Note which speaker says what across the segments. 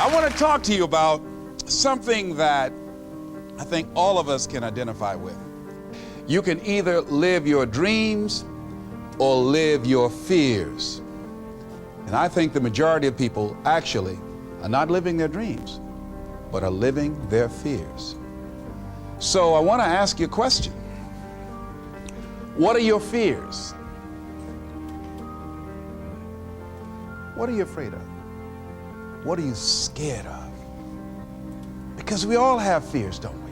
Speaker 1: I want to talk to you about something that I think all of us can identify with. You can either live your dreams or live your fears. And I think the majority of people actually are not living their dreams, but are living their fears. So I want to ask you a question. What are your fears? What are you afraid of? What are you scared of? Because we all have fears, don't we?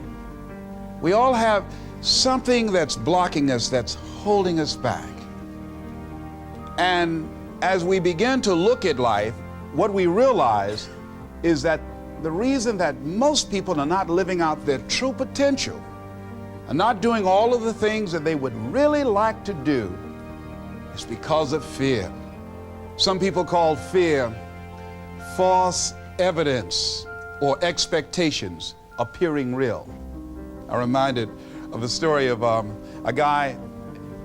Speaker 1: We all have something that's blocking us, that's holding us back. And as we begin to look at life, what we realize is that the reason that most people are not living out their true potential, are not doing all of the things that they would really like to do, is because of fear. Some people call fear false evidence or expectations appearing real. I'm reminded of the story of a guy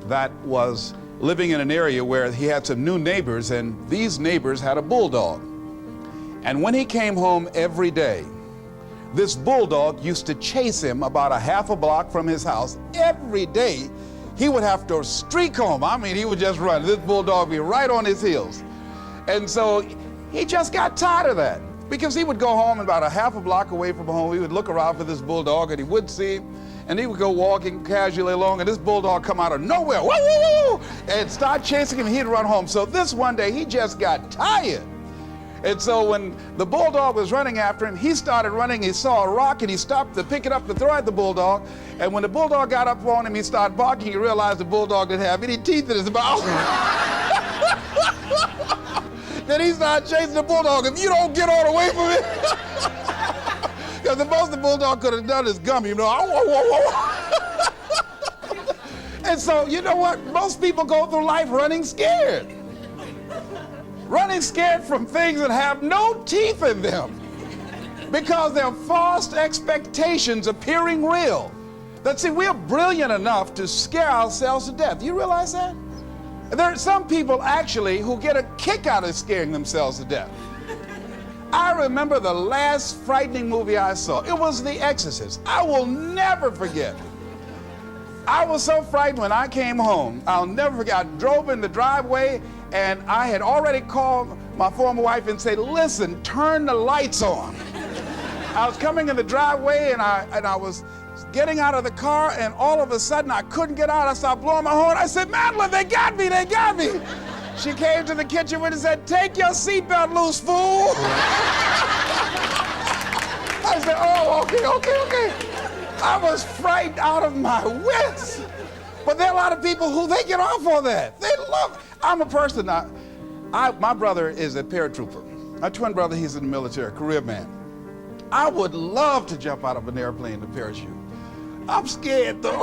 Speaker 1: that was living in an area where he had some new neighbors, and these neighbors had a bulldog. And when he came home every day, this bulldog used to chase him about a half a block from his house. Every day, he would have to streak home. I mean, he would just run. This bulldog would be right on his heels. And so he just got tired of that, because he would go home about a half a block away from home. He would look around for this bulldog, and he wouldn't see him. And he would go walking casually along, and this bulldog come out of nowhere, woo, woo, woo, and start chasing him, and he'd run home. So this one day, he just got tired. And so when the bulldog was running after him, he started running. He saw a rock, and he stopped to pick it up to throw at the bulldog. And when the bulldog got up on him, he started barking. He realized the bulldog didn't have any teeth in his mouth. Then he started chasing the bulldog. If you don't get on away from it, because the most the bulldog could have done is gum, you know. And so, you know what? Most people go through life running scared. Running scared from things that have no teeth in them, because they're false expectations appearing real. That, see, we're brilliant enough to scare ourselves to death. Do you realize that? There are some people actually who get a kick out of scaring themselves to death. I remember the last frightening movie I saw. It was The Exorcist. I will never forget. I was so frightened when I came home. I'll never forget. I drove in the driveway, and I had already called my former wife and said, listen, turn the lights on. I was coming in the driveway, and I was getting out of the car, and all of a sudden I couldn't get out. I started blowing my horn. I said, Madeline, they got me, they got me. She came to the kitchen and said, take your seatbelt loose, fool. I said, oh, okay. I was frightened out of my wits. But there are a lot of people who they get off on that. They love it. I'm a person, my brother is a paratrooper. My twin brother, he's in the military, career man. I would love to jump out of an airplane to parachute. I'm scared, though.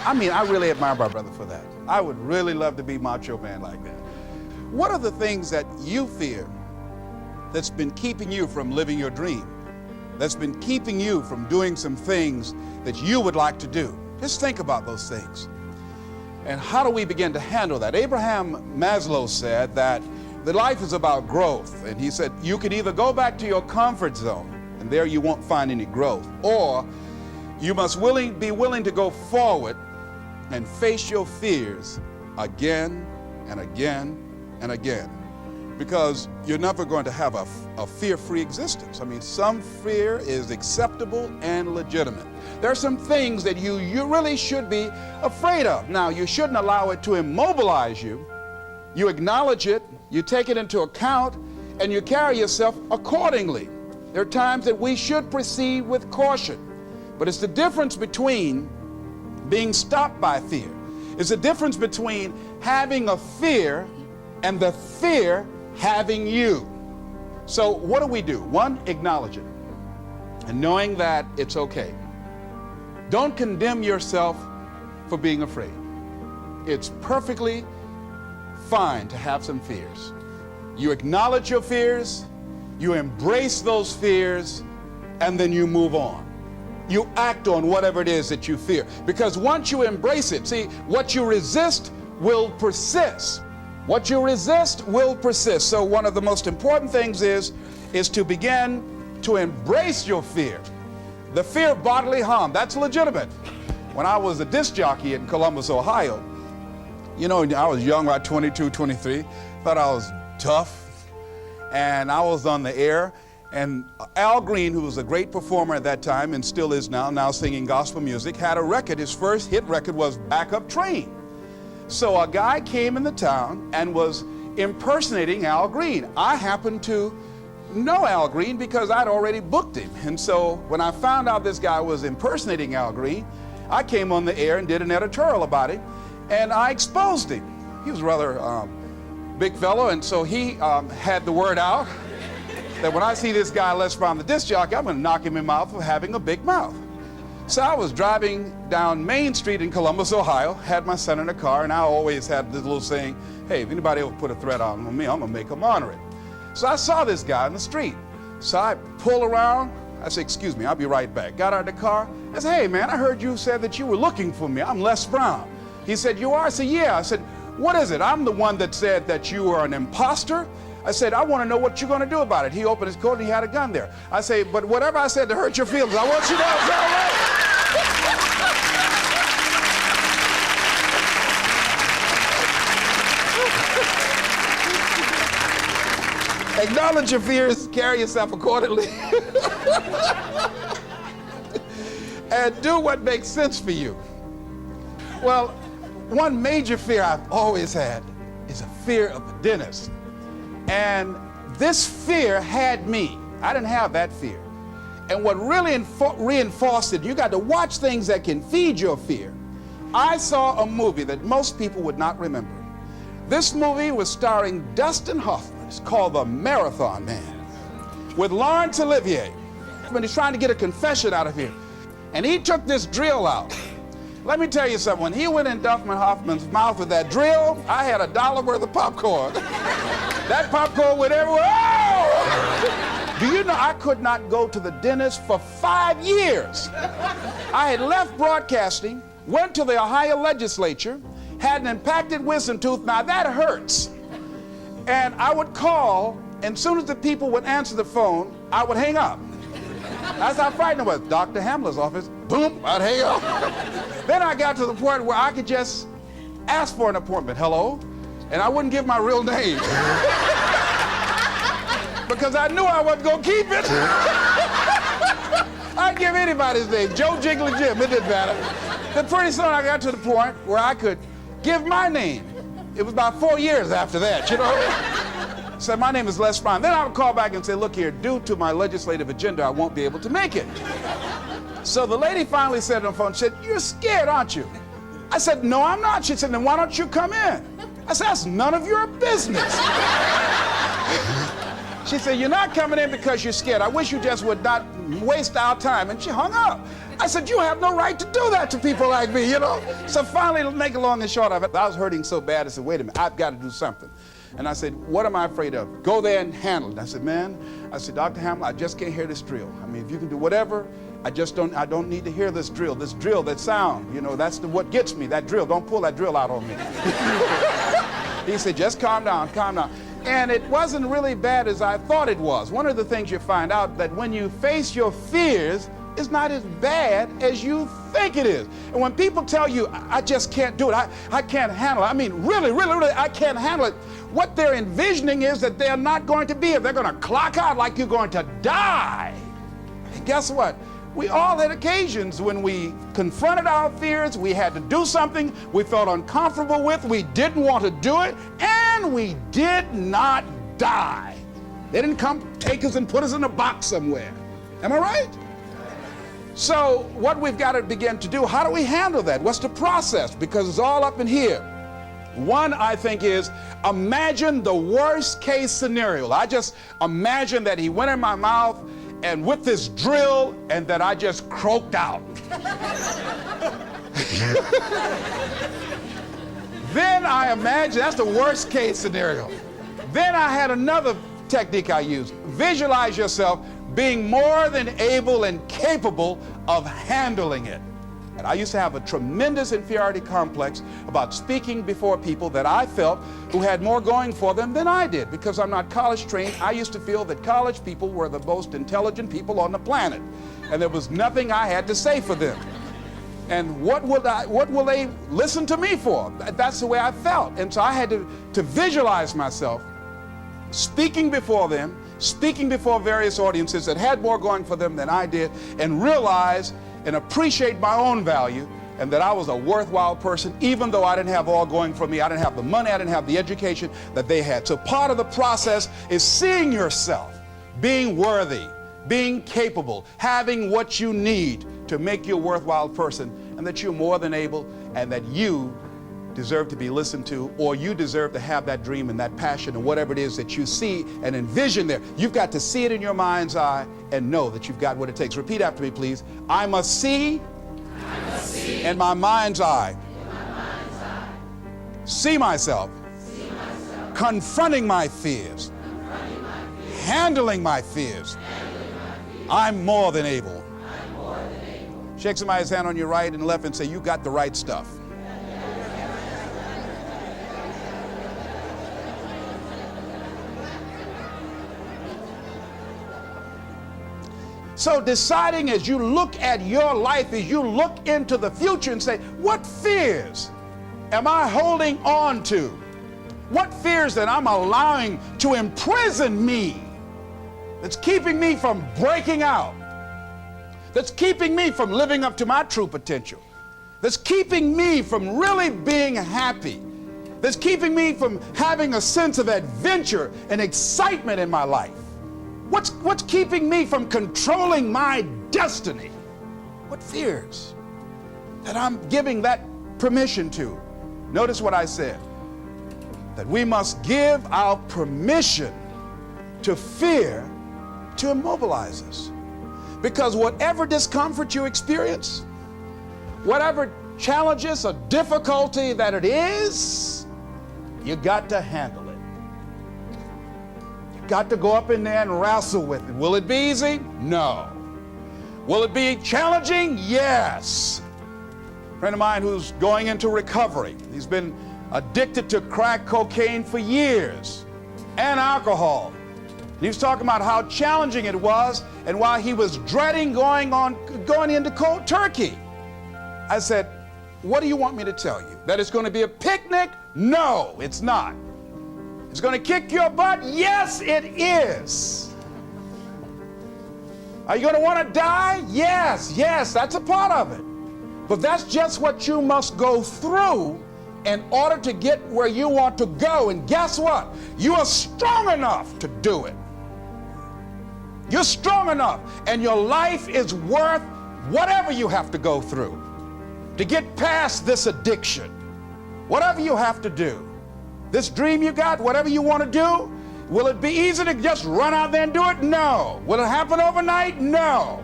Speaker 1: I mean, I really admire my brother for that. I would really love to be macho man like that. What are the things that you fear that's been keeping you from living your dream? That's been keeping you from doing some things that you would like to do? Just think about those things. And how do we begin to handle that? Abraham Maslow said that the life is about growth. And he said, you can either go back to your comfort zone, and there you won't find any growth, or you must be willing to go forward and face your fears again and again and again, because you're never going to have a fear-free existence. I mean, some fear is acceptable and legitimate. There are some things that you really should be afraid of. Now, you shouldn't allow it to immobilize you. You acknowledge it, you take it into account, and you carry yourself accordingly. There are times that we should proceed with caution, but it's the difference between being stopped by fear. It's the difference between having a fear and the fear having you. So what do? One, acknowledge it, and knowing that it's okay. Don't condemn yourself for being afraid. It's perfectly fine to have some fears. You acknowledge your fears, you embrace those fears, and then you move on. You act on whatever it is that you fear. Because once you embrace it, see, what you resist will persist. What you resist will persist. So one of the most important things is to begin to embrace your fear. The fear of bodily harm, that's legitimate. When I was a disc jockey in Columbus, Ohio, you know, I was young, about 22, 23, thought I was tough, and I was on the air, and Al Green, who was a great performer at that time and still is now singing gospel music, had a record. His first hit record was Back Up Train. So a guy came in the town and was impersonating Al Green. I happened to know Al Green because I'd already booked him. And so when I found out this guy was impersonating Al Green, I came on the air and did an editorial about him, and I exposed him. He was a rather big fellow, and so he had the word out that when I see this guy Les Brown, the disc jockey, I'm going to knock him in the mouth for having a big mouth. So I was driving down Main Street in Columbus, Ohio, had my son in the car, and I always had this little saying, hey, if anybody ever put a threat on me, I'm going to make them honor it. So I saw this guy in the street. So I pulled around. I said, excuse me, I'll be right back. Got out of the car. I said, hey, man, I heard you said that you were looking for me. I'm Les Brown. He said, you are? I said, yeah. I said, what is it? I'm the one that said that you are an imposter. I said, I want to know what you're going to do about it. He opened his coat and he had a gun there. I say, but whatever I said to hurt your feelings, I want you to know it's all right. Acknowledge your fears, carry yourself accordingly, and do what makes sense for you. Well, one major fear I've always had is a fear of the dentist. And this fear had me. I didn't have that fear. And what really reinforced it, you got to watch things that can feed your fear. I saw a movie that most people would not remember. This movie was starring Dustin Hoffman. It's called The Marathon Man, with Laurence Olivier. When he's trying to get a confession out of him, and he took this drill out. Let me tell you something. When he went in Dustin Hoffman's mouth with that drill, I had $1 worth of popcorn. That popcorn went everywhere. Oh! Do you know I could not go to the dentist for 5 years? I had left broadcasting, went to the Ohio legislature, had an impacted wisdom tooth. Now that hurts. And I would call, and as soon as the people would answer the phone, I would hang up. That's how frightened I was. Dr. Hamler's office, boom, I'd hang up. Then I got to the point where I could just ask for an appointment. Hello? And I wouldn't give my real name. Because I knew I wasn't going to keep it. I'd give anybody's name, Joe Jiggly Jim, it didn't matter. Then pretty soon I got to the point where I could give my name. It was about 4 years after that, you know. Said, my name is Les Brown. Then I would call back and say, look here, due to my legislative agenda, I won't be able to make it. So the lady finally said on the phone, she said, you're scared, aren't you? I said, no, I'm not. She said, then why don't you come in? I said, that's none of your business. She said, you're not coming in because you're scared. I wish you just would not waste our time. And she hung up. I said, you have no right to do that to people like me, you know? So finally, to make it long and short of it, I was hurting so bad, I said, wait a minute, I've got to do something. And I said, what am I afraid of? Go there and handle it. I said, man, Dr. Hamler, I just can't hear this drill. I mean, if you can do whatever, I don't need to hear this drill, that sound, you know, that's what gets me, that drill. Don't pull that drill out on me. He said, just calm down, calm down. And it wasn't really bad as I thought it was. One of the things you find out that when you face your fears, it's not as bad as you think it is. And when people tell you, I just can't do it, I can't handle it, I mean, really, I can't handle it, what they're envisioning is that they're not going to be here. They're going to clock out like you're going to die. And guess what? We all had occasions when we confronted our fears, we had to do something we felt uncomfortable with, we didn't want to do it, and we did not die. They didn't come take us and put us in a box somewhere. Am I right? So what we've got to begin to do, how do we handle that? What's the process? Because it's all up in here. One, I think, is imagine the worst case scenario. I just imagine that he went in my mouth and with this drill and that I just croaked out. Then I imagine, that's the worst case scenario. Then I had another technique I used. Visualize yourself being more than able and capable of handling it. And I used to have a tremendous inferiority complex about speaking before people that I felt who had more going for them than I did. Because I'm not college trained, I used to feel that college people were the most intelligent people on the planet. And there was nothing I had to say for them. And what will they listen to me for? That's the way I felt. And so I had to visualize myself speaking before them, speaking before various audiences that had more going for them than I did, and realize and appreciate my own value, and that I was a worthwhile person, even though I didn't have all going for me. I didn't have the money, I didn't have the education that they had. So part of the process is seeing yourself, being worthy, being capable, having what you need to make you a worthwhile person, and that you're more than able, and that you deserve to be listened to, or you deserve to have that dream and that passion and whatever it is that you see and envision there. You've got to see it in your mind's eye and know that you've got what it takes. Repeat after me, please. I must see in my mind's eye. See myself. Confronting my fears. Handling my fears. I'm more than able. Shake somebody's hand on your right and left and say, you got the right stuff. So deciding as you look at your life, as you look into the future and say, what fears am I holding on to? What fears that I'm allowing to imprison me, that's keeping me from breaking out, that's keeping me from living up to my true potential, that's keeping me from really being happy, that's keeping me from having a sense of adventure and excitement in my life? What's keeping me from controlling my destiny? What fears that I'm giving that permission to? Notice what I said, that we must give our permission to fear to immobilize us. Because whatever discomfort you experience, whatever challenges or difficulty that it is, you got to handle it. Got to go up in there and wrestle with it. Will it be easy? No. Will it be challenging? Yes. A friend of mine who's going into recovery. He's been addicted to crack cocaine for years and alcohol. And he was talking about how challenging it was and why he was dreading going into cold turkey. I said, what do you want me to tell you? That it's going to be a picnic? No, it's not. It's going to kick your butt? Yes, it is. Are you going to want to die? Yes, that's a part of it. But that's just what you must go through in order to get where you want to go. And guess what? You are strong enough to do it. You're strong enough, and your life is worth whatever you have to go through to get past this addiction. Whatever you have to do. This dream you got, whatever you want to do, will it be easy to just run out there and do it? No. Will it happen overnight? No.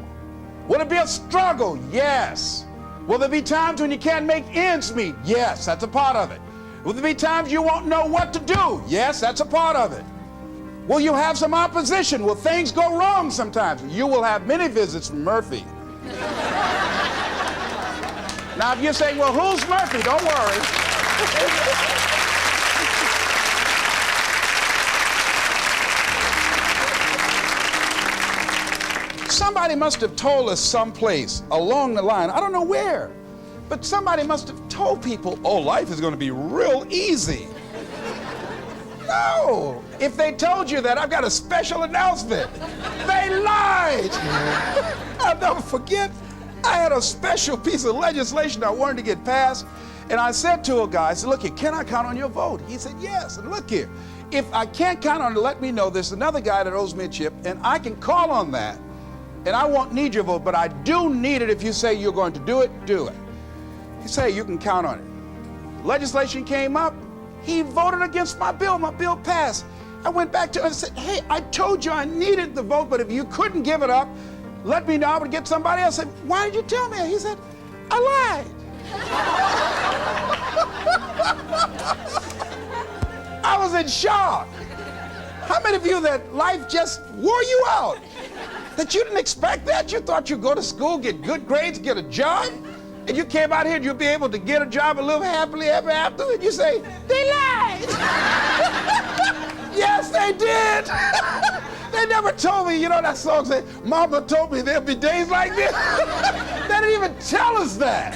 Speaker 1: Will it be a struggle? Yes. Will there be times when you can't make ends meet? Yes, that's a part of it. Will there be times you won't know what to do? Yes, that's a part of it. Will you have some opposition? Will things go wrong sometimes? You will have many visits from Murphy. Now, if you're saying, well, who's Murphy? Don't worry. Somebody must have told us someplace along the line, I don't know where, but somebody must have told people, oh, life is going to be real easy. No. If they told you that, I've got a special announcement. They lied. I'll never forget, I had a special piece of legislation I wanted to get passed, and I said to a guy, I said, look here, can I count on your vote? He said, yes. And look here, if I can't count on it, let me know. There's another guy that owes me a chip, and I can call on that. And I won't need your vote, but I do need it. If you say you're going to do it, do it. You say you can count on it. Legislation came up. He voted against my bill. My bill passed. I went back to him and said, hey, I told you I needed the vote, but if you couldn't give it up, let me know. I would get somebody else. I said, why did you tell me? He said, I lied. I was in shock. How many of you that life just wore you out? That you didn't expect that? You thought you'd go to school, get good grades, get a job, and you came out here and you'll be able to get a job and live happily ever after, and you say, they lied. Yes, they did. They never told me, you know that song said, Mama told me there'll be days like this. They didn't even tell us that.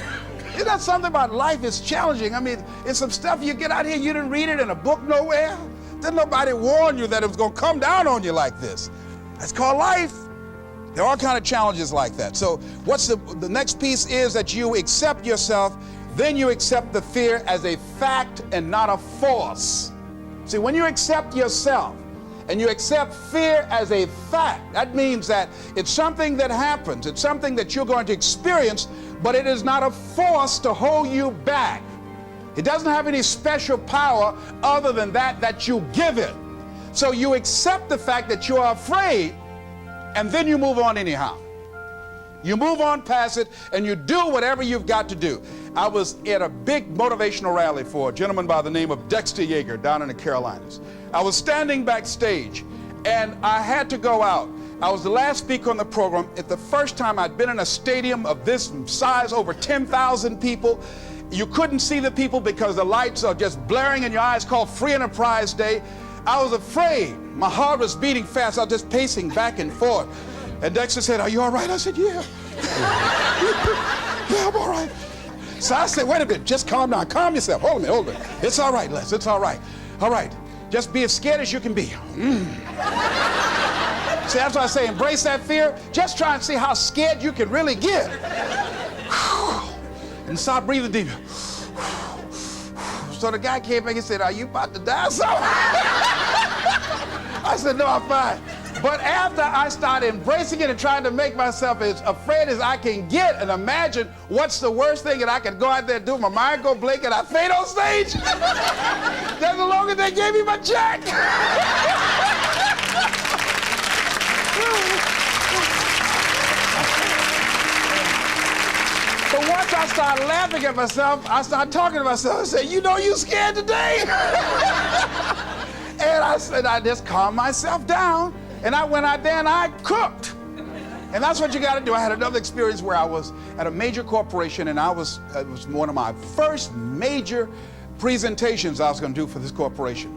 Speaker 1: Isn't that something about life is challenging? I mean, it's some stuff you get out here, you didn't read it in a book nowhere. Didn't nobody warn you that it was going to come down on you like this. That's called life. There are all kind of challenges like that. So what's the next piece is that you accept yourself, then you accept the fear as a fact and not a force. See, when you accept yourself and you accept fear as a fact, that means that it's something that happens. It's something that you're going to experience, but it is not a force to hold you back. It doesn't have any special power other than that you give it. So you accept the fact that you are afraid, and then you move on anyhow. You move on past it, and you do whatever you've got to do. I was at a big motivational rally for a gentleman by the name of Dexter Yeager down in the Carolinas. I was standing backstage, and I had to go out. I was the last speaker on the program. It's the first time I'd been in a stadium of this size, over 10,000 people. You couldn't see the people because the lights are just blaring in your eyes, called Free Enterprise Day. I was afraid. My heart was beating fast. I was just pacing back and forth. And Dexter said, "Are you all right?" I said, "Yeah." "Yeah, I'm all right." So I said, "Wait a minute, just calm down. Calm yourself. Hold a minute. It's all right, Les. It's all right. All right. Just be as scared as you can be." See, that's why I say embrace that fear. Just try and see how scared you can really get. And start breathing deep. So the guy came back and said, "Are you about to die or something?" I said, "No, I'm fine." But after I started embracing it and trying to make myself as afraid as I can get and imagine what's the worst thing that I could go out there and do, my mind go blink and I faint on stage, that's the longer they gave me my check. But once I started laughing at myself, I started talking to myself and said, "You know you scared today?" And I said, I just calmed myself down. And I went out there and I cooked. And that's what you got to do. I had another experience where I was at a major corporation, and it was one of my first major presentations I was going to do for this corporation.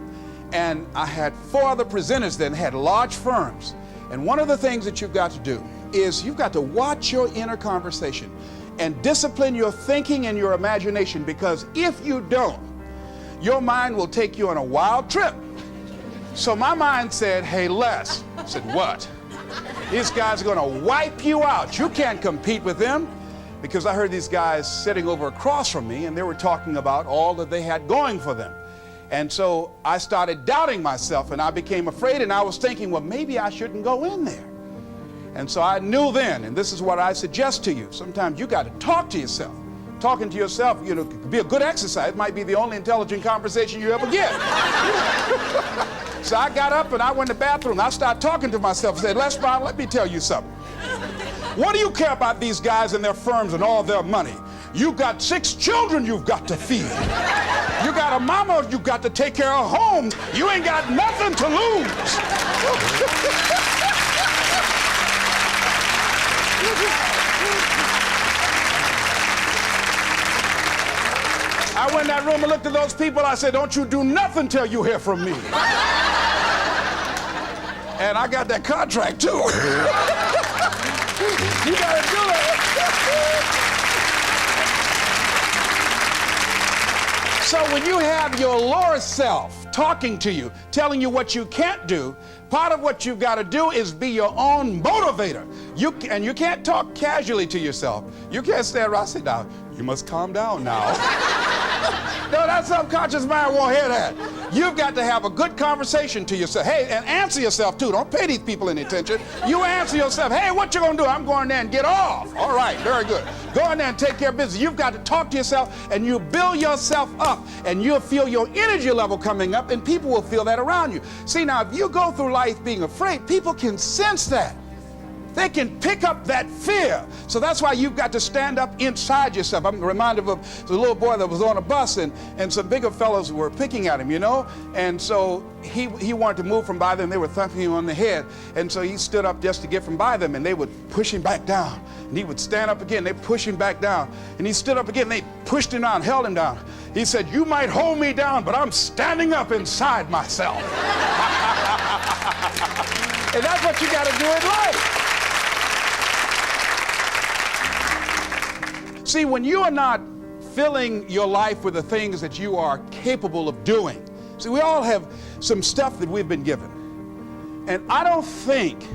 Speaker 1: And I had 4 other presenters that had large firms. And one of the things that you've got to do is you've got to watch your inner conversation and discipline your thinking and your imagination, because if you don't, your mind will take you on a wild trip. So my mind said, "Hey, Les." I said, "What?" "These guys are going to wipe you out. You can't compete with them." Because I heard these guys sitting over across from me, and they were talking about all that they had going for them. And so I started doubting myself, and I became afraid, and I was thinking, well, maybe I shouldn't go in there. And so I knew then, and this is what I suggest to you, sometimes you got to talk to yourself. Talking to yourself, you know, could be a good exercise. It might be the only intelligent conversation you ever get. So I got up and I went to the bathroom. I started talking to myself and said, "Les Brown, let me tell you something. What do you care about these guys and their firms and all their money? You got 6 children you've got to feed. You got a mama you've got to take care of home. You ain't got nothing to lose." I went in that room and looked at those people. I said, "Don't you do nothing till you hear from me." And I got that contract too. You gotta do it. So when you have your lower self talking to you, telling you what you can't do, part of what you've got to do is be your own motivator. You can't talk casually to yourself. You can't stand around and say, "Now, you must calm down now." No, that subconscious mind won't hear that. You've got to have a good conversation to yourself. Hey, and answer yourself too. Don't pay these people any attention. You answer yourself, "Hey, what you gonna do?" "I'm going there and get off." "All right, very good. Go in there and take care of business." You've got to talk to yourself, and you build yourself up, and you'll feel your energy level coming up, and people will feel that around you. See, now, if you go through life being afraid, people can sense that. They can pick up that fear. So that's why you've got to stand up inside yourself. I'm reminded of the little boy that was on a bus, and some bigger fellows were picking at him, you know? And so he wanted to move from by them. They were thumping him on the head. And so he stood up just to get from by them, and they would push him back down. And he would stand up again. They push him back down. And he stood up again. They pushed him down, held him down. He said, "You might hold me down, but I'm standing up inside myself." And that's what you got to do in life. See, when you are not filling your life with the things that you are capable of doing, see, we all have some stuff that we've been given. And I don't think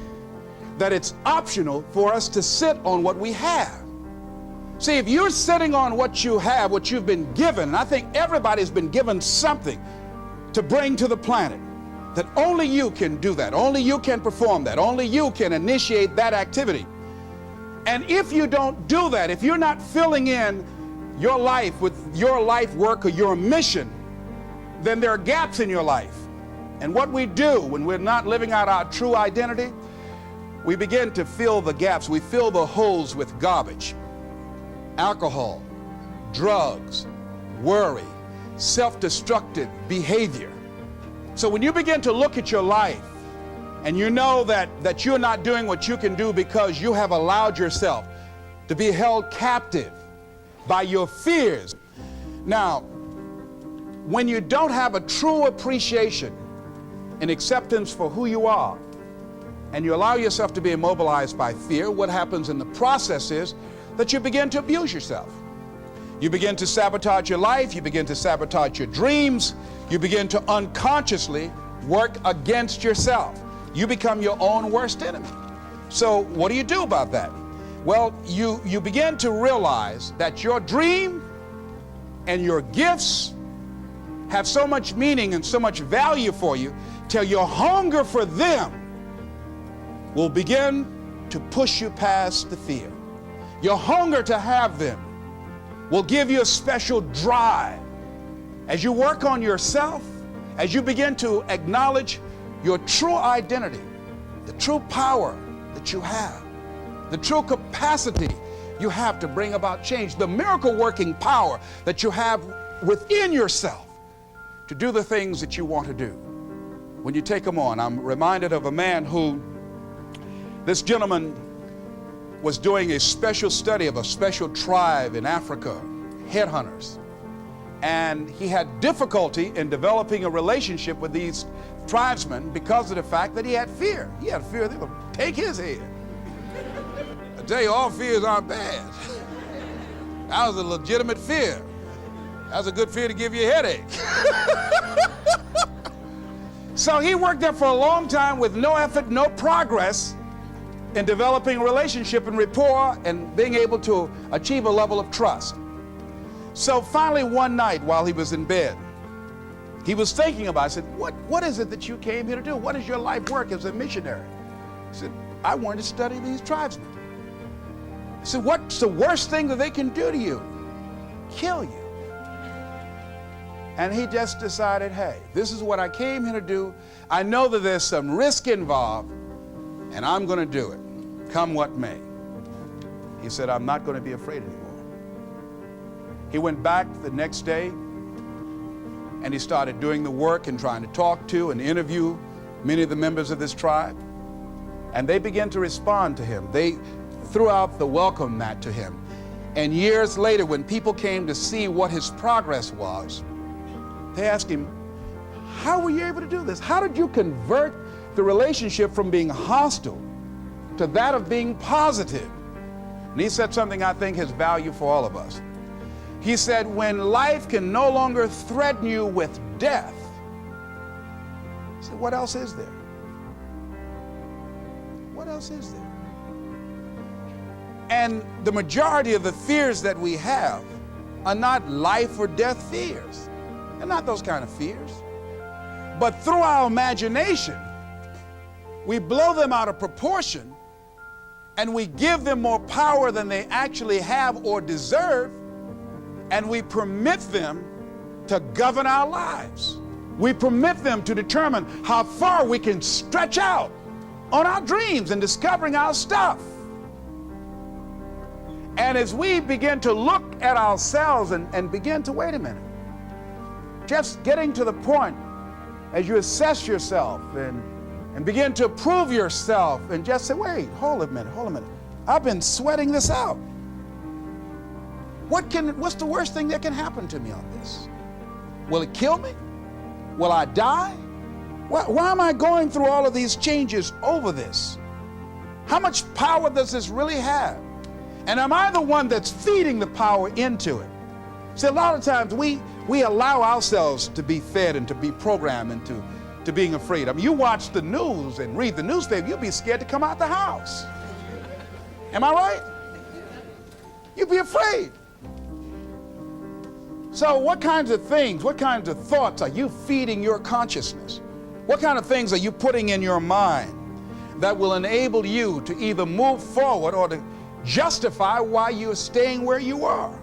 Speaker 1: that it's optional for us to sit on what we have. See, if you're sitting on what you have, what you've been given, and I think everybody's been given something to bring to the planet, that only you can do that, only you can perform that, only you can initiate that activity. And if you don't do that, if you're not filling in your life with your life work or your mission, then there are gaps in your life. And what we do when we're not living out our true identity, we begin to fill the gaps. We fill the holes with garbage, alcohol, drugs, worry, self-destructive behavior. So when you begin to look at your life and you know that you're not doing what you can do because you have allowed yourself to be held captive by your fears. Now, when you don't have a true appreciation and acceptance for who you are, and you allow yourself to be immobilized by fear, what happens in the process is that you begin to abuse yourself. You begin to sabotage your life, you begin to sabotage your dreams, you begin to unconsciously work against yourself. You become your own worst enemy. So what do you do about that? Well, you begin to realize that your dream and your gifts have so much meaning and so much value for you till your hunger for them will begin to push you past the fear. Your hunger to have them will give you a special drive. As you work on yourself, as you begin to acknowledge your true identity, the true power that you have, the true capacity you have to bring about change, the miracle working power that you have within yourself to do the things that you want to do. When you take them on, I'm reminded of a man who, this gentleman was doing a special study of a special tribe in Africa, headhunters. And he had difficulty in developing a relationship with these tribesmen because of the fact that he had fear. He had fear they would take his head. I tell you, all fears aren't bad. That was a legitimate fear. That was a good fear to give you a headache. So he worked there for a long time with no effort, no progress in developing a relationship and rapport and being able to achieve a level of trust. So finally one night while he was in bed, he was thinking about it. I said, what is it that you came here to do? What is your life work as a missionary? He said, I wanted to study these tribesmen. I said, what's the worst thing that they can do to you? Kill you. And he just decided, hey, this is what I came here to do. I know that there's some risk involved, and I'm going to do it, come what may. He said, I'm not going to be afraid anymore. He went back the next day, and he started doing the work and trying to talk to and interview many of the members of this tribe. And they began to respond to him. They threw out the welcome mat to him. And years later, when people came to see what his progress was, they asked him, how were you able to do this? How did you convert the relationship from being hostile to that of being positive? And he said something I think has value for all of us. He said, when life can no longer threaten you with death, he said, what else is there? What else is there? And the majority of the fears that we have are not life or death fears. They're not those kind of fears. But through our imagination, we blow them out of proportion and we give them more power than they actually have or deserve, and we permit them to govern our lives. We permit them to determine how far we can stretch out on our dreams and discovering our stuff. And as we begin to look at ourselves and begin to, wait a minute, just getting to the point as you assess yourself and begin to prove yourself and just say, wait, hold a minute. I've been sweating this out. What's the worst thing that can happen to me on this? Will it kill me? Will I die? Why am I going through all of these changes over this? How much power does this really have? And am I the one that's feeding the power into it? See, a lot of times we allow ourselves to be fed and to be programmed into being afraid. I mean, you watch the news and read the newspaper, you'll be scared to come out the house. Am I right? You'd be afraid. So what kinds of things, what kinds of thoughts are you feeding your consciousness? What kind of things are you putting in your mind that will enable you to either move forward or to justify why you're staying where you are?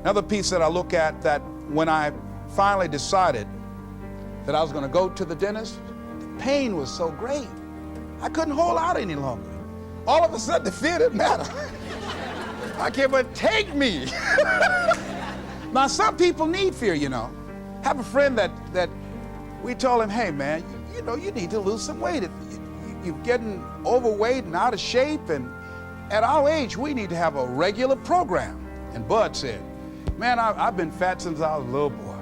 Speaker 1: Another piece that I look at, that when I finally decided that I was going to go to the dentist, the pain was so great, I couldn't hold out any longer. All of a sudden, the fear didn't matter. I can't but take me. Now, some people need fear, you know. I have a friend that we told him, hey, man, you need to lose some weight. You're getting overweight and out of shape, and at our age, we need to have a regular program. And Bud said, man, I've been fat since I was a little boy.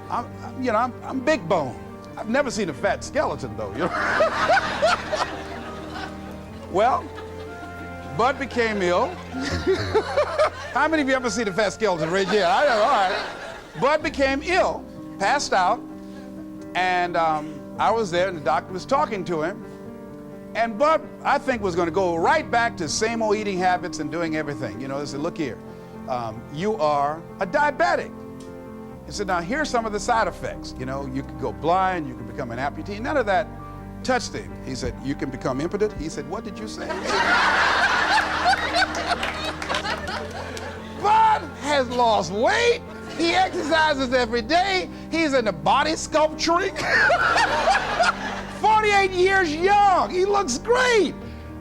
Speaker 1: I'm big bone. I've never seen a fat skeleton, though, you know. Well, Bud became ill. How many of you ever seen a fat skeleton? Raise your hand. I know, all right. Bud became ill, passed out, and I was there, and the doctor was talking to him. And Bud, I think, was going to go right back to same old eating habits and doing everything. You know, he said, look here, you are a diabetic. He said, now here's some of the side effects. You know, you could go blind, you could become an amputee. None of that touched him. He said, you can become impotent. He said, what did you say? Bud has lost weight. He exercises every day. He's into body sculpturing. 48 years young. He looks great.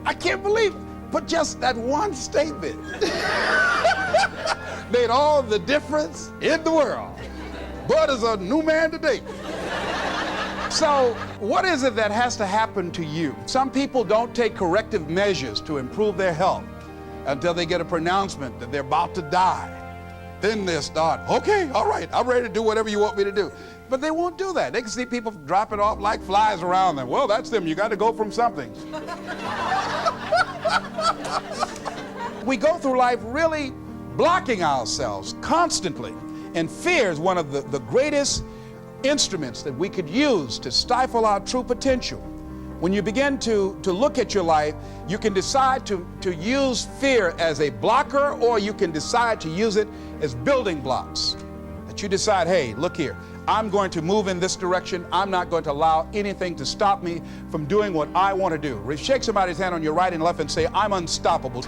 Speaker 1: I can't believe it. But just that one statement made all the difference in the world. Bud is a new man today. So what is it that has to happen to you? Some people don't take corrective measures to improve their health until they get a pronouncement that they're about to die. Then they'll start, okay, all right, I'm ready to do whatever you want me to do. But they won't do that. They can see people dropping off like flies around them. Well, that's them. You got to go from something. We go through life really blocking ourselves constantly. And fear is one of the greatest instruments that we could use to stifle our true potential. When you begin to look at your life, you can decide to use fear as a blocker, or you can decide to use it as building blocks. That you decide, hey, look here, I'm going to move in this direction. I'm not going to allow anything to stop me from doing what I want to do. Shake somebody's hand on your right and left and say, I'm unstoppable.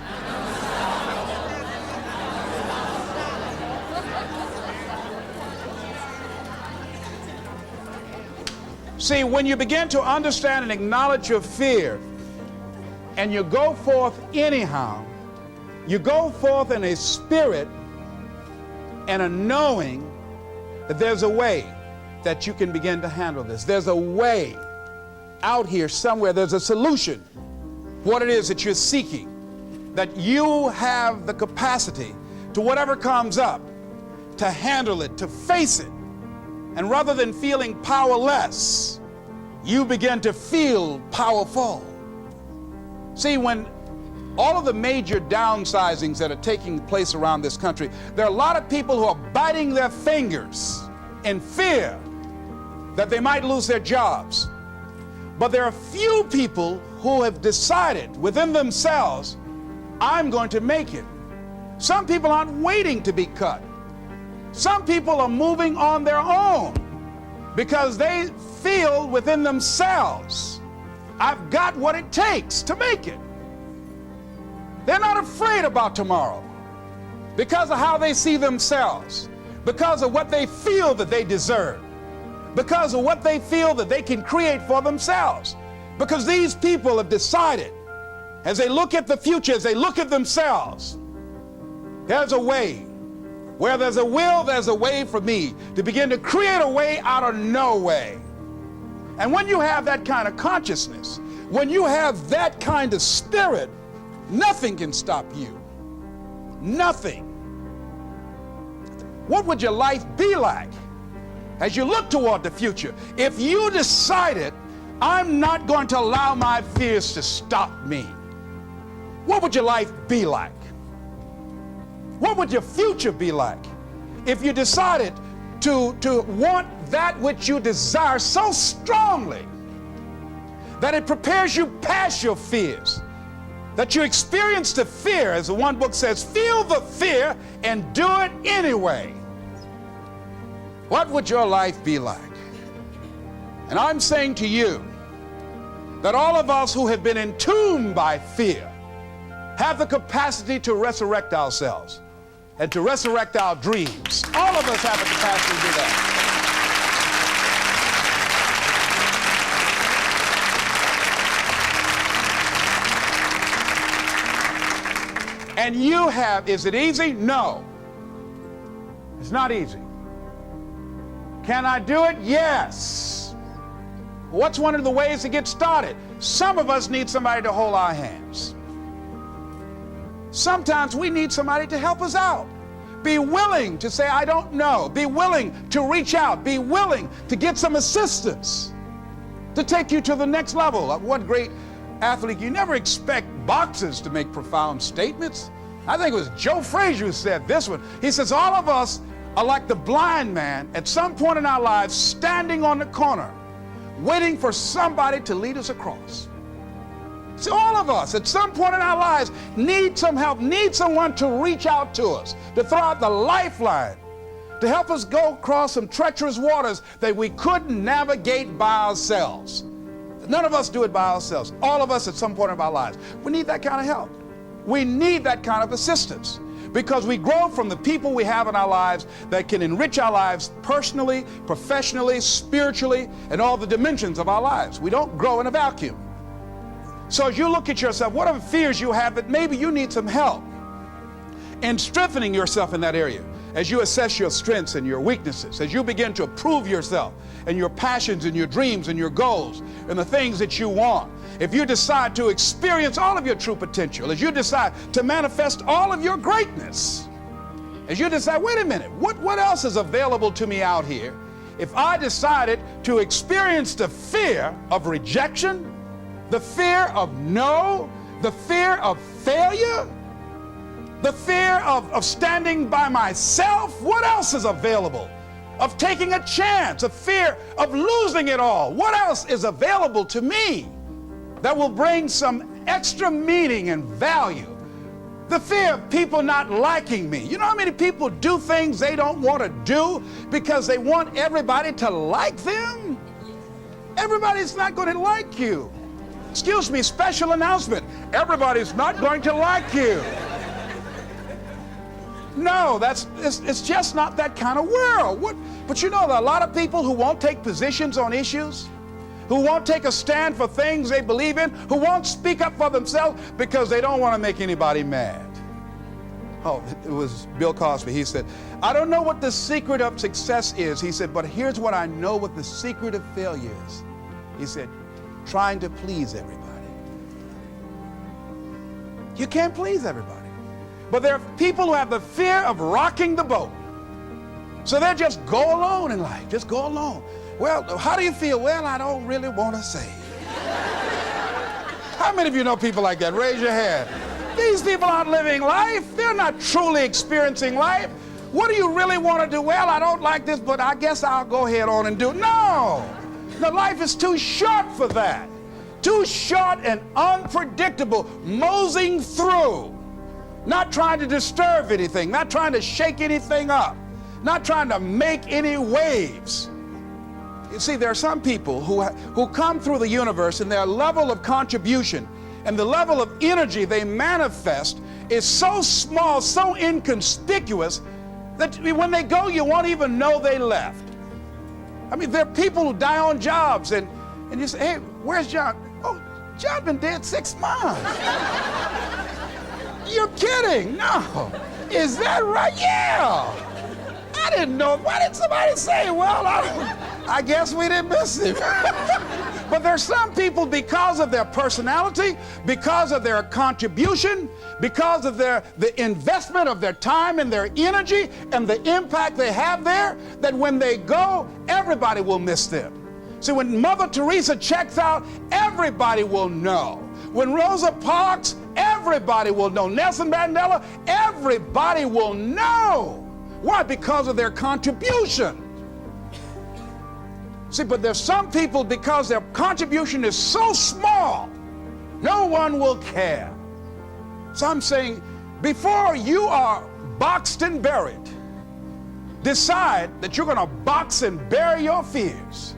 Speaker 1: See, when you begin to understand and acknowledge your fear, and you go forth anyhow, you go forth in a spirit and a knowing that there's a way that you can begin to handle this. There's a way out here somewhere. There's a solution. What it is that you're seeking, that you have the capacity to whatever comes up, to handle it, to face it. And rather than feeling powerless, you begin to feel powerful. See, when all of the major downsizings that are taking place around this country, there are a lot of people who are biting their fingers in fear that they might lose their jobs. But there are few people who have decided within themselves, I'm going to make it. Some people aren't waiting to be cut. Some people are moving on their own because they feel within themselves, I've got what it takes to make it. They're not afraid about tomorrow because of how they see themselves, because of what they feel that they deserve, because of what they feel that they can create for themselves. Because these people have decided, as they look at the future, as they look at themselves, there's a way. Where there's a will, there's a way for me to begin to create a way out of no way. And when you have that kind of consciousness, when you have that kind of spirit, nothing can stop you. Nothing. What would your life be like as you look toward the future if you decided, I'm not going to allow my fears to stop me? What would your life be like? What would your future be like if you decided to want that which you desire so strongly that it prepares you past your fears, that you experience the fear, as the one book says, feel the fear and do it anyway? What would your life be like? And I'm saying to you that all of us who have been entombed by fear have the capacity to resurrect ourselves and to resurrect our dreams. All of us have the capacity to do that. And you have, is it easy? No. It's not easy. Can I do it? Yes. What's one of the ways to get started? Some of us need somebody to hold our hands. Sometimes we need somebody to help us out. Be willing to say, I don't know. Be willing to reach out. Be willing to get some assistance to take you to the next level. What great athlete. You never expect boxers to make profound statements. I think it was Joe Frazier who said this one. He says, all of us are like the blind man at some point in our lives standing on the corner, waiting for somebody to lead us across. See, all of us at some point in our lives need some help, need someone to reach out to us, to throw out the lifeline, to help us go across some treacherous waters that we couldn't navigate by ourselves. None of us do it by ourselves. All of us at some point in our lives. We need that kind of help. We need that kind of assistance because we grow from the people we have in our lives that can enrich our lives personally, professionally, spiritually, and all the dimensions of our lives. We don't grow in a vacuum. So as you look at yourself, what are the fears you have that maybe you need some help in strengthening yourself in that area? As you assess your strengths and your weaknesses, as you begin to approve yourself and your passions and your dreams and your goals and the things that you want, if you decide to experience all of your true potential, as you decide to manifest all of your greatness, as you decide, wait a minute, what else is available to me out here if I decided to experience the fear of rejection, the fear of no, the fear of failure, the fear of standing by myself? What else is available? Of taking a chance, a fear of losing it all. What else is available to me that will bring some extra meaning and value? The fear of people not liking me. You know how many people do things they don't want to do because they want everybody to like them? Everybody's not going to like you. Excuse me, special announcement. Everybody's not going to like you. No, it's just not that kind of world. But you know, there are a lot of people who won't take positions on issues, who won't take a stand for things they believe in, who won't speak up for themselves because they don't want to make anybody mad. Oh, it was Bill Cosby. He said, I don't know what the secret of success is. He said, but here's what I know what the secret of failure is. He said, trying to please everybody. You can't please everybody. But there are people who have the fear of rocking the boat. So they just go alone in life, just go alone. Well, how do you feel? Well, I don't really want to say. How many of you know people like that? Raise your hand. These people aren't living life. They're not truly experiencing life. What do you really want to do? Well, I don't like this, but I guess I'll go ahead on and do it. No, life is too short for that. Too short and unpredictable, moseying through. Not trying to disturb anything, not trying to shake anything up, not trying to make any waves. You see, there are some people who come through the universe and their level of contribution and the level of energy they manifest is so small, so inconspicuous that when they go, you won't even know they left. I mean, there are people who die on jobs and you say, hey, where's John? Oh, John been dead 6 months. You're kidding? No. Is that right? Yeah. I didn't know. Why didn't somebody say, well, I guess we didn't miss him. But there's some people, because of their personality, because of their contribution, because of the investment of their time and their energy and the impact they have there, that when they go, everybody will miss them. See, when Mother Teresa checks out, everybody will know. When Rosa Parks, everybody will know. Nelson Mandela, everybody will know. Why? Because of their contribution. See, but there's some people, because their contribution is so small, no one will care. So I'm saying, before you are boxed and buried, decide that you're going to box and bury your fears.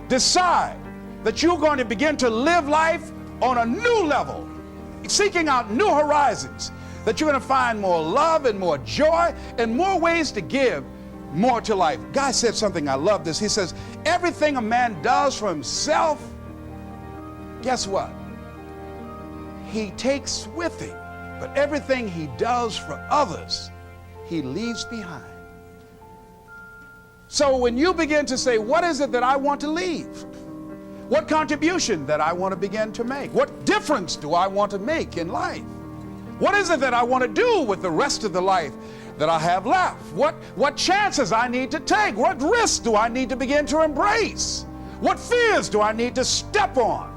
Speaker 1: Decide that you're going to begin to live life on a new level, seeking out new horizons, that you're going to find more love and more joy and more ways to give more to life. Guy said something, I love this. He says, everything a man does for himself, guess what? He takes with him. But everything he does for others, he leaves behind. So when you begin to say, what is it that I want to leave? What contribution that I want to begin to make? What difference do I want to make in life? What is it that I want to do with the rest of the life that I have left? What chances I need to take? What risks do I need to begin to embrace? What fears do I need to step on?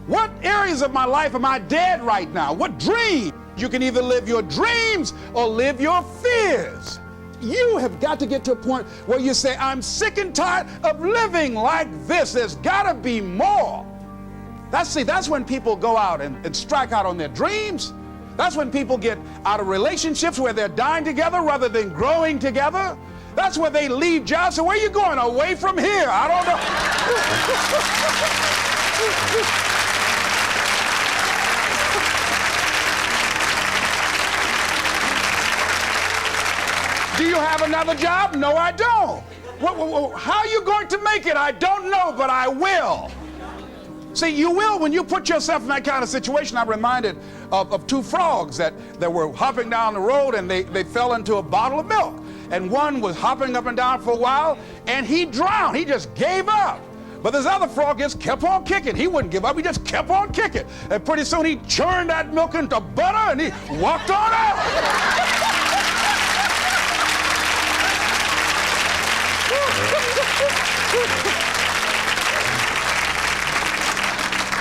Speaker 1: What areas of my life am I dead right now? What dreams? You can either live your dreams or live your fears. You have got to get to a point where you say, I'm sick and tired of living like this. There's got to be more. That's when people go out and strike out on their dreams. That's when people get out of relationships where they're dying together rather than growing together. That's where they leave jobs. So where are you going? Away from here? I don't know. Do you have another job? No, I don't. How are you going to make it? I don't know, but I will. See, you will when you put yourself in that kind of situation. I'm reminded of two frogs that were hopping down the road, and they fell into a bottle of milk. And one was hopping up and down for a while, and he drowned. He just gave up. But this other frog just kept on kicking. He wouldn't give up. He just kept on kicking. And pretty soon he churned that milk into butter, and he walked on out.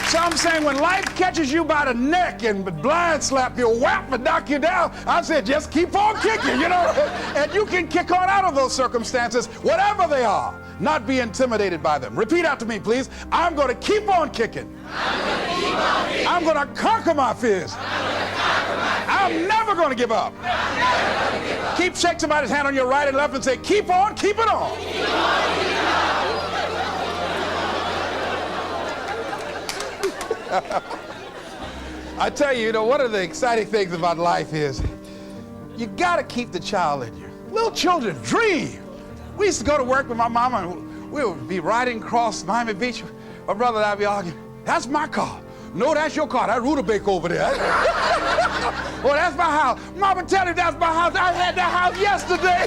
Speaker 1: So I'm saying, when life catches you by the neck and blind slap you, whap and knock you down, I said, just keep on kicking, you know. And you can kick on out of those circumstances, whatever they are, not be intimidated by them. Repeat after me, please. I'm going to keep on kicking. I'm going to conquer my fears. I'm never going to give up. Shake somebody's hand on your right and left and say, keep on, keep it on. Keep on, keep it on. I tell you, one of the exciting things about life is you got to keep the child in you. Little children dream. We used to go to work with my mama, and we would be riding across Miami Beach. My brother and I would be arguing, that's my car. No, that's your car. That rutabaga over there. Well, that's my house. Mama, tell him that's my house. I had that house yesterday.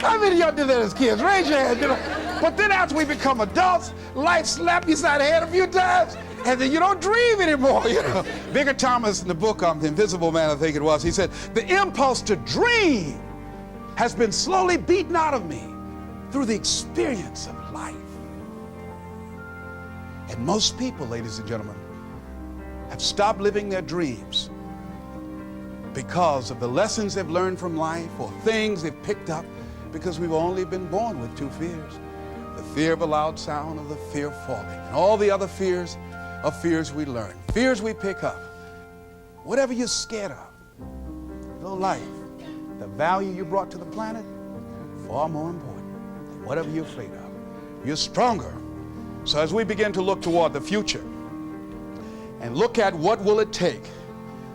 Speaker 1: How many of y'all did that as kids? Raise your hand. But then after we become adults, life slap you side the head a few times, and then you don't dream anymore. Bigger Thomas in the book, The Invisible Man, I think it was, he said, the impulse to dream has been slowly beaten out of me through the experience of life. And most people, ladies and gentlemen, have stopped living their dreams because of the lessons they've learned from life or things they've picked up, because we've only been born with two fears. The fear of a loud sound or the fear of falling. And all the other fears are fears we learn, fears we pick up. Whatever you're scared of, little life, the value you brought to the planet, far more important than whatever you're afraid of. You're stronger. So as we begin to look toward the future and look at what will it take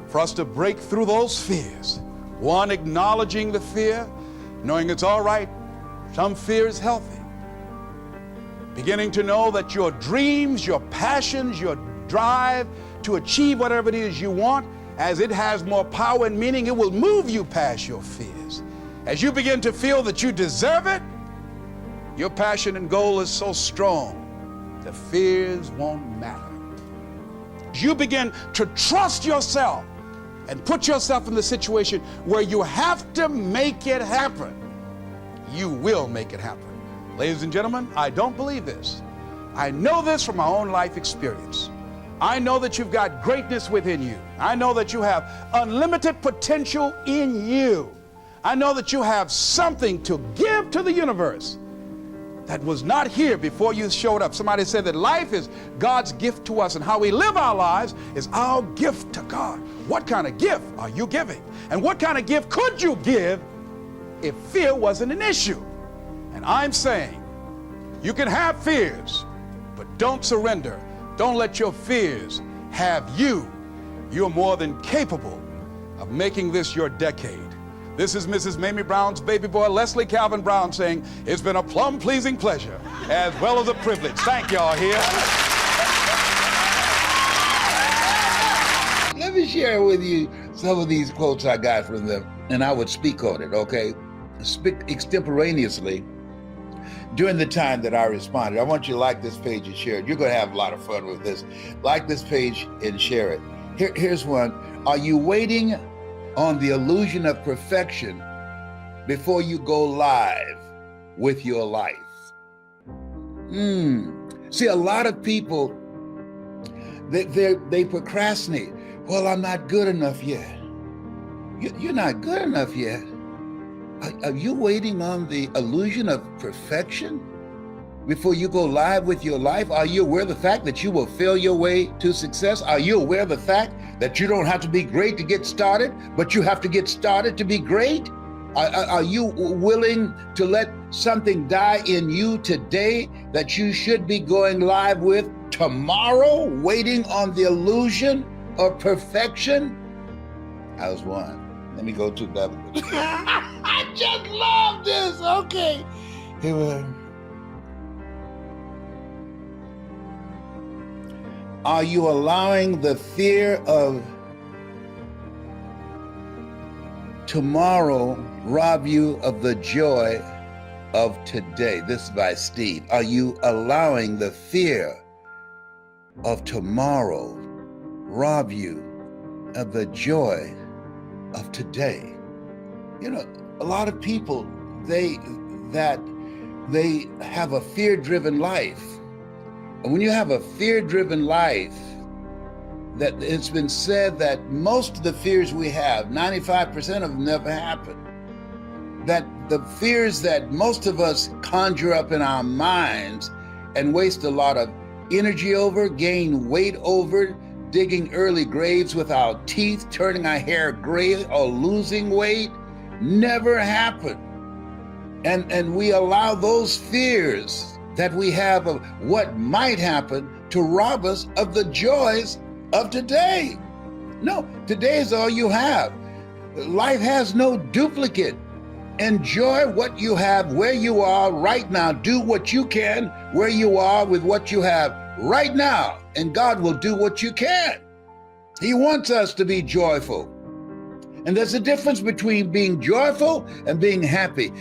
Speaker 1: for us to break through those fears, one, acknowledging the fear, knowing it's all right, some fear is healthy. Beginning to know that your dreams, your passions, your drive to achieve whatever it is you want, as it has more power and meaning, it will move you past your fears. As you begin to feel that you deserve it, your passion and goal is so strong, the fears won't matter. As you begin to trust yourself and put yourself in the situation where you have to make it happen, you will make it happen. Ladies and gentlemen, I don't believe this. I know this from my own life experience. I know that you've got greatness within you. I know that you have unlimited potential in you. I know that you have something to give to the universe that was not here before you showed up. Somebody said that life is God's gift to us, and how we live our lives is our gift to God. What kind of gift are you giving? And what kind of gift could you give if fear wasn't an issue? And I'm saying you can have fears, but don't surrender. Don't let your fears have you. You're more than capable of making this your decade. This is Mrs. Mamie Brown's baby boy, Leslie Calvin Brown, saying, it's been a plum-pleasing pleasure as well as a privilege. Thank y'all here.
Speaker 2: Let me share with you some of these quotes I got from them, and I would speak on it, okay? Speak extemporaneously during the time that I responded. I want you to like this page and share it. You're going to have a lot of fun with this. Like this page and share it. Here's one. Are you waiting on the illusion of perfection before you go live with your life? See, a lot of people, they procrastinate. Well, I'm not good enough yet. You're not good enough yet. Are you waiting on the illusion of perfection before you go live with your life? Are you aware of the fact that you will fail your way to success? Are you aware of the fact that you don't have to be great to get started, but you have to get started to be great? Are you willing to let something die in you today that you should be going live with tomorrow, waiting on the illusion of perfection? I was one. Let me go to another one. I just love this. Okay. Here we are. Are you allowing the fear of tomorrow rob you of the joy of today? This is by Steve. Are you allowing the fear of tomorrow rob you of the joy of today? You know, a lot of people, they have a fear-driven life. And when you have a fear-driven life, that it's been said that most of the fears we have, 95% of them never happen. That the fears that most of us conjure up in our minds and waste a lot of energy over, gain weight over, digging early graves with our teeth, turning our hair gray, or losing weight, never happen. And we allow those fears that we have of what might happen to rob us of the joys of today. No, today is all you have. Life has no duplicate. Enjoy what you have where you are right now. Do what you can where you are with what you have right now, and God will do what you can. He wants us to be joyful. And there's a difference between being joyful and being happy.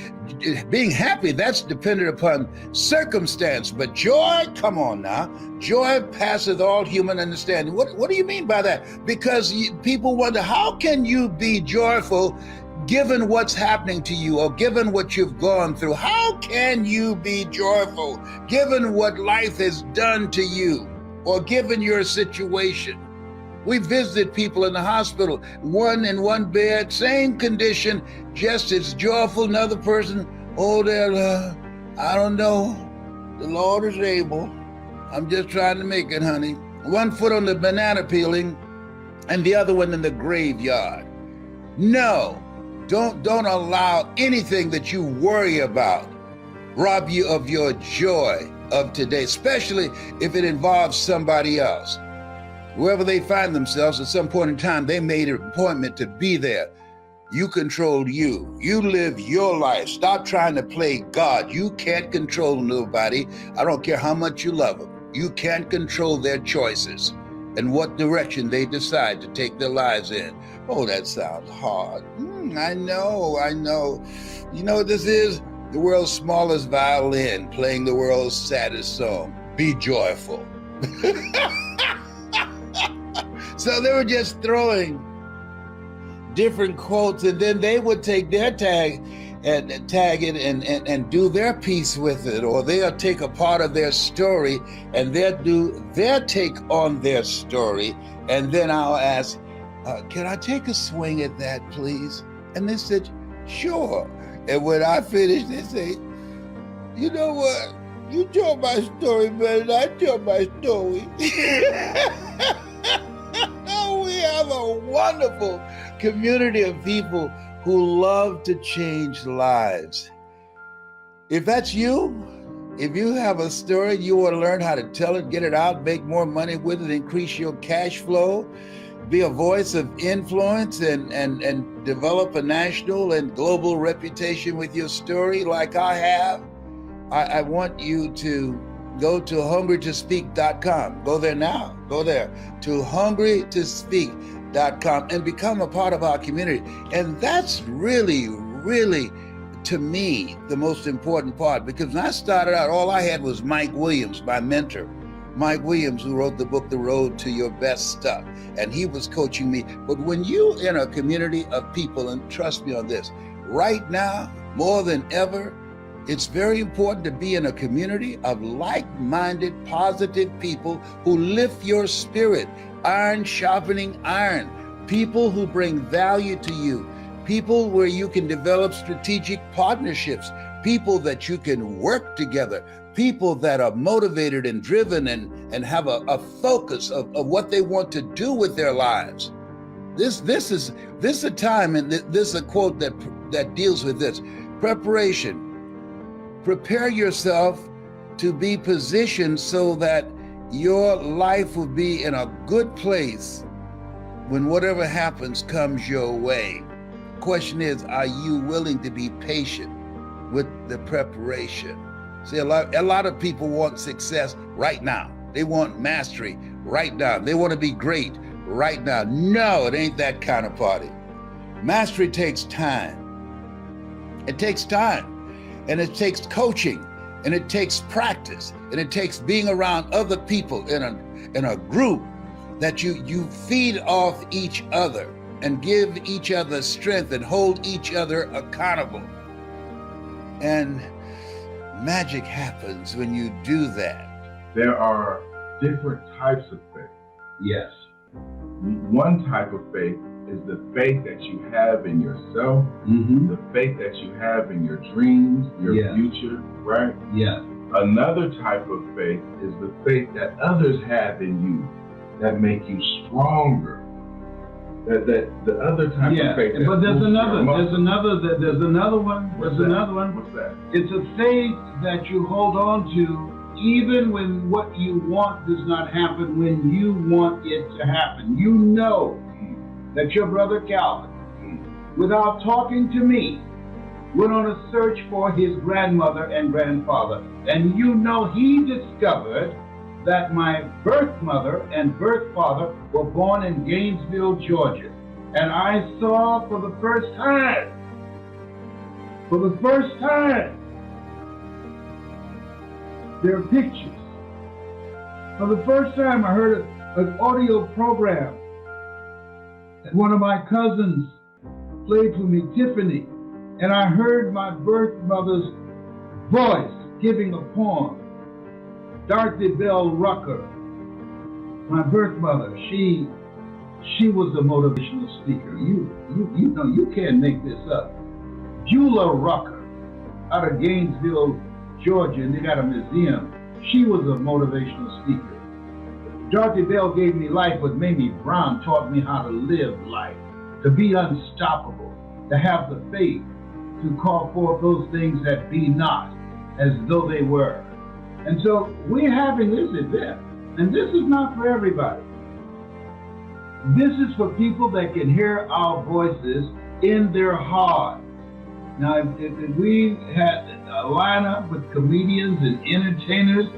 Speaker 2: Being happy, that's dependent upon circumstance. But joy, come on now. Joy passeth all human understanding. What do you mean by that? Because people wonder, how can you be joyful given what's happening to you or given what you've gone through? How can you be joyful given what life has done to you or given your situation? We visited people in the hospital, one in one bed, same condition, just as joyful. Another person, I don't know. The Lord is able. I'm just trying to make it, honey. One foot on the banana peeling and the other one in the graveyard. No, don't allow anything that you worry about rob you of your joy of today, especially if it involves somebody else. Wherever they find themselves, at some point in time, they made an appointment to be there. You control you. You live your life. Stop trying to play God. You can't control nobody. I don't care how much you love them. You can't control their choices. and what direction they decide to take their lives in. Oh, that sounds hard. I know. You know what this is? The world's smallest violin playing the world's saddest song. Be joyful. So they were just throwing different quotes, and then they would take their tag and tag it and do their piece with it, or they'll take a part of their story and they'll do their take on their story. And then I'll ask, can I take a swing at that, please? And they said, sure. And when I finish, they say, you know what? You told my story better than I told my story. We have a wonderful community of people who love to change lives. If that's you, if you have a story, you want to learn how to tell it, get it out, make more money with it, increase your cash flow, be a voice of influence, and develop a national and global reputation with your story like I have, I want you to go to hungrytospeak.com. Go there now. Go there to hungrytospeak.com and become a part of our community. And that's really, really, to me, the most important part, because when I started out, all I had was Mike Williams, my mentor. Mike Williams, who wrote the book, The Road to Your Best Stuff, and he was coaching me. But when you're in a community of people, and trust me on this, right now, more than ever, it's very important to be in a community of like-minded, positive people who lift your spirit, iron sharpening iron, people who bring value to you, people where you can develop strategic partnerships, people that you can work together, people that are motivated and driven and have a focus of what they want to do with their lives. This is a time, and this is a quote that deals with this. Preparation. Prepare yourself to be positioned so that your life will be in a good place when whatever happens comes your way. Question is, are you willing to be patient with the preparation? See, a lot of people want success right now. They want mastery right now. They want to be great right now. No, it ain't that kind of party. Mastery takes time. It takes time. And it takes coaching, and it takes practice, and it takes being around other people in a group that you feed off each other and give each other strength and hold each other accountable. And magic happens when you do that.
Speaker 3: There are different types of faith.
Speaker 4: Yes.
Speaker 3: One type of faith is the faith that you have in yourself, the faith that you have in your dreams, your future, right?
Speaker 4: Yes.
Speaker 3: Another type of faith is the faith that others have in you that make you stronger. That the other type of faith.
Speaker 4: But there's another one.
Speaker 3: What's that? What's that?
Speaker 4: It's a faith that you hold on to even when what you want does not happen when you want it to happen. You know that your brother Calvin, without talking to me, went on a search for his grandmother and grandfather. And you know he discovered that my birth mother and birth father were born in Gainesville, Georgia. And I saw for the first time, their pictures. For the first time, I heard an audio program. One of my cousins played for me, Tiffany, and I heard my birth mother's voice giving a poem. Dorothy Bell Rucker, my birth mother, she was a motivational speaker. You know, you can't make this up. Beulah Rucker, out of Gainesville, Georgia, and they got a museum. She was a motivational speaker. Dorothy Bell gave me life, but Mamie Brown taught me how to live life, to be unstoppable, to have the faith to call forth those things that be not as though they were. And so we're having this event, and this is not for everybody. This is for people that can hear our voices in their heart. Now, if we had a lineup with comedians and entertainers,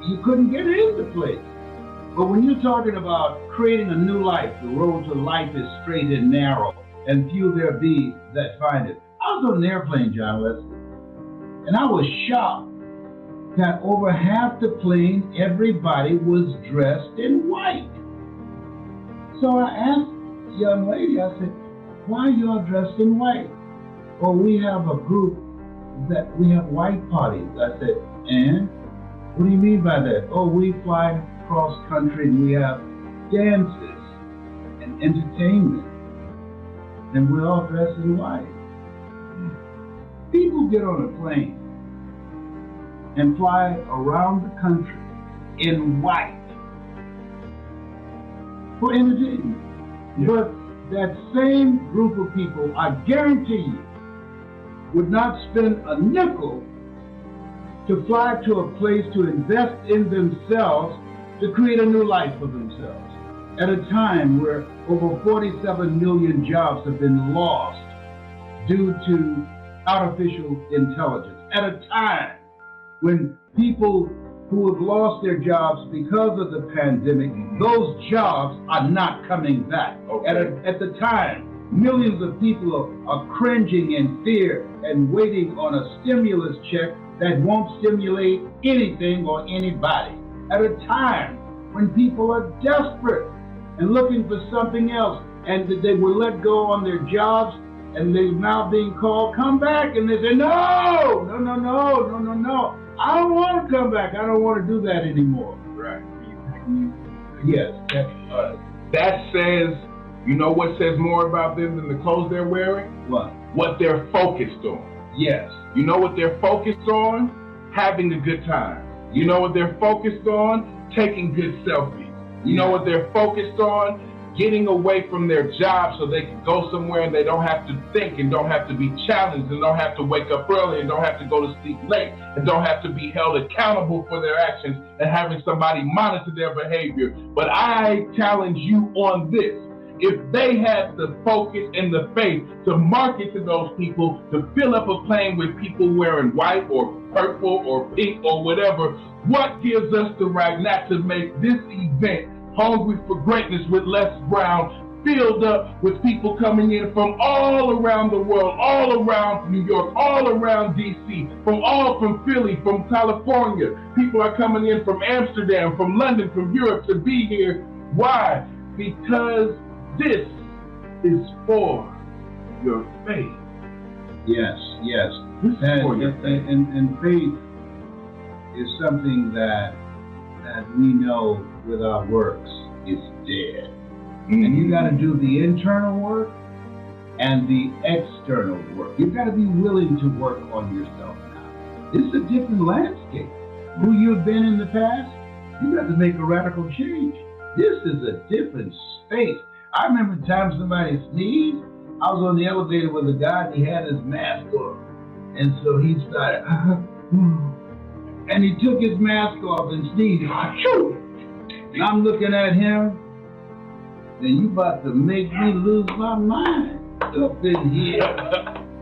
Speaker 4: you couldn't get in the place. But when you're talking about creating a new life, the road to life is straight and narrow, and few there be that find it. I was on an airplane, John Wesley, and I was shocked that over half the plane, everybody was dressed in white. So I asked the young lady, I said, why are you all dressed in white? Oh, we have a group that we have white parties. I said, and? What do you mean by that? Oh, we fly cross country and we have dances and entertainment, and we're all dressed in white. People get on a plane and fly around the country in white for entertainment.
Speaker 3: Yeah.
Speaker 4: But that same group of people, I guarantee you, would not spend a nickel to fly to a place to invest in themselves to create a new life for themselves. At a time where over 47 million jobs have been lost due to artificial intelligence. At a time when people who have lost their jobs because of the pandemic, those jobs are not coming back.
Speaker 3: Okay.
Speaker 4: At the time, millions of people are cringing in fear and waiting on a stimulus check that won't stimulate anything or anybody. At a time when people are desperate and looking for something else, and they were let go on their jobs, and they're now being called, come back, and they say, no, I don't want to come back. I don't want to do that anymore.
Speaker 3: Right.
Speaker 4: Yes.
Speaker 3: That says, you know what says more about them than the clothes they're wearing?
Speaker 4: What?
Speaker 3: What they're focused on.
Speaker 4: Yes.
Speaker 3: You know what they're focused on? Having a good time. You know what they're focused on? Taking good selfies. You know what they're focused on? Getting away from their job so they can go somewhere and they don't have to think and don't have to be challenged and don't have to wake up early and don't have to go to sleep late and don't have to be held accountable for their actions and having somebody monitor their behavior. But I challenge you on this. If they had the focus and the faith to market to those people, to fill up a plane with people wearing white or purple or pink or whatever, what gives us the right not to make this event, Hungry for Greatness with Les Brown, filled up with people coming in from all around the world, all around New York, all around DC, from Philly, from California. People are coming in from Amsterdam, from London, from Europe to be here. Why? Because this is for your faith.
Speaker 4: Yes.
Speaker 3: This is for your faith.
Speaker 4: And faith is something that we know with our works is dead. And you got to do the internal work and the external work. You've got to be willing to work on yourself now. This is a different landscape. Who you've been in the past, you got to make a radical change. This is a different space. I remember the time somebody sneezed. I was on the elevator with a guy and he had his mask on. And so he started, and he took his mask off and sneezed. And I'm looking at him, and you about to make me lose my mind up in here.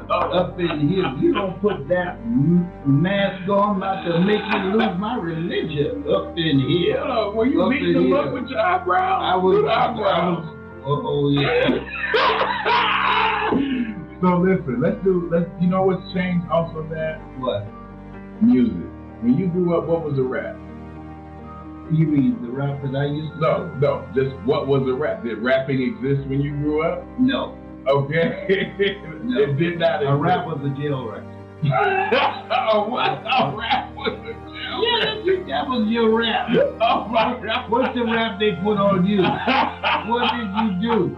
Speaker 4: Up in here. You don't put that mask on, about to make me lose my religion up in here.
Speaker 3: Were you beating him up with your eyebrows?
Speaker 4: I was. Oh yeah.
Speaker 3: So listen, you know what's changed also, that?
Speaker 4: What?
Speaker 3: Music. When you grew up, what was a rap?
Speaker 4: You mean the rap that I used to do?
Speaker 3: No, just what was a rap? Did rapping exist when you grew up?
Speaker 4: No.
Speaker 3: Okay.
Speaker 4: No.
Speaker 3: It did not exist.
Speaker 4: A rap was a jail rap.
Speaker 3: A rap was a jail rap.
Speaker 4: Yeah, that was your rap.
Speaker 3: Oh my God.
Speaker 4: What's the rap they put on you? What did you do?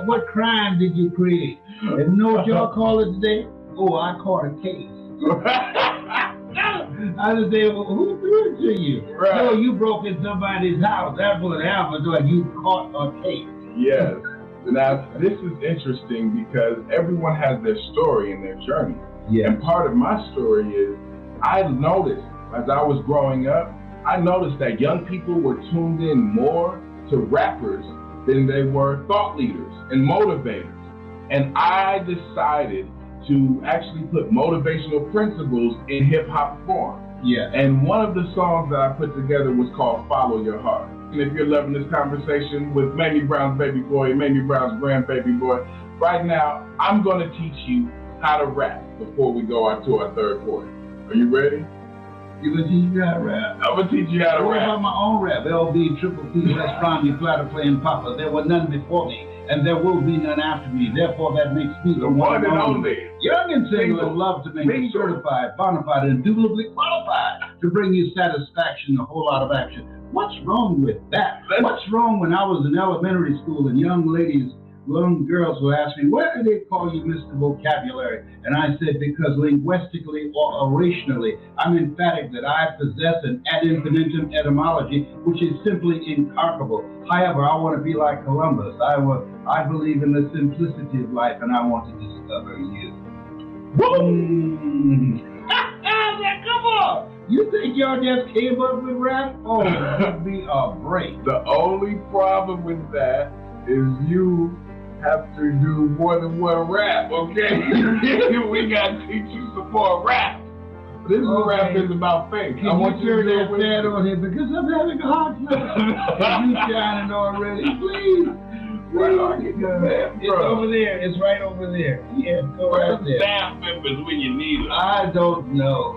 Speaker 4: What crime did you create? And you know what y'all call it today? Oh, I caught a case. I just say, well, who threw it to you?
Speaker 3: Right.
Speaker 4: No, you broke in somebody's house. That's what happened. So you caught a case.
Speaker 3: Yes. Now, this is interesting because everyone has their story and their journey.
Speaker 4: Yes.
Speaker 3: And part of my story is I noticed as I was growing up, I noticed that young people were tuned in more to rappers than they were thought leaders and motivators. And I decided to actually put motivational principles in hip hop form.
Speaker 4: Yeah.
Speaker 3: And one of the songs that I put together was called Follow Your Heart. And if you're loving this conversation with Mamie Brown's baby boy and Mamie Brown's grandbaby boy, right now, I'm going to teach you how to rap before we go on to our third quarter. Are you ready?
Speaker 4: You gonna teach me how to rap?
Speaker 3: I'm going to teach you how to
Speaker 4: What
Speaker 3: rap.
Speaker 4: about my own rap? LB, Triple P, Les Brown, you platter playing Papa. There were none before me, and there will be none after me. Therefore, that makes me
Speaker 3: The one and only.
Speaker 4: Young and single and love to make you certified, bona fide, and indubitably qualified to bring you satisfaction, a whole lot of action. What's wrong with that? What's wrong when I was in elementary school and young ladies, young girls would ask me, why do they call you Mr. Vocabulary? And I said, because linguistically or orationally, I'm emphatic that I possess an ad infinitum etymology, which is simply incalculable. However, I want to be like Columbus. I believe in the simplicity of life, and I want to discover you. Boom! Come on! You think y'all just came up with rap? Oh, it'd be a break.
Speaker 3: The only problem with that is you have to do more than one rap, okay? We got to teach you some more rap. This rap is about faith.
Speaker 4: Can you turn that sad on here because I'm having a hot flash. You shining already, please.
Speaker 3: Where are you, man?
Speaker 4: It's over there. It's right over there. Yeah, go right there.
Speaker 3: Staff members when you need them?
Speaker 4: I don't know.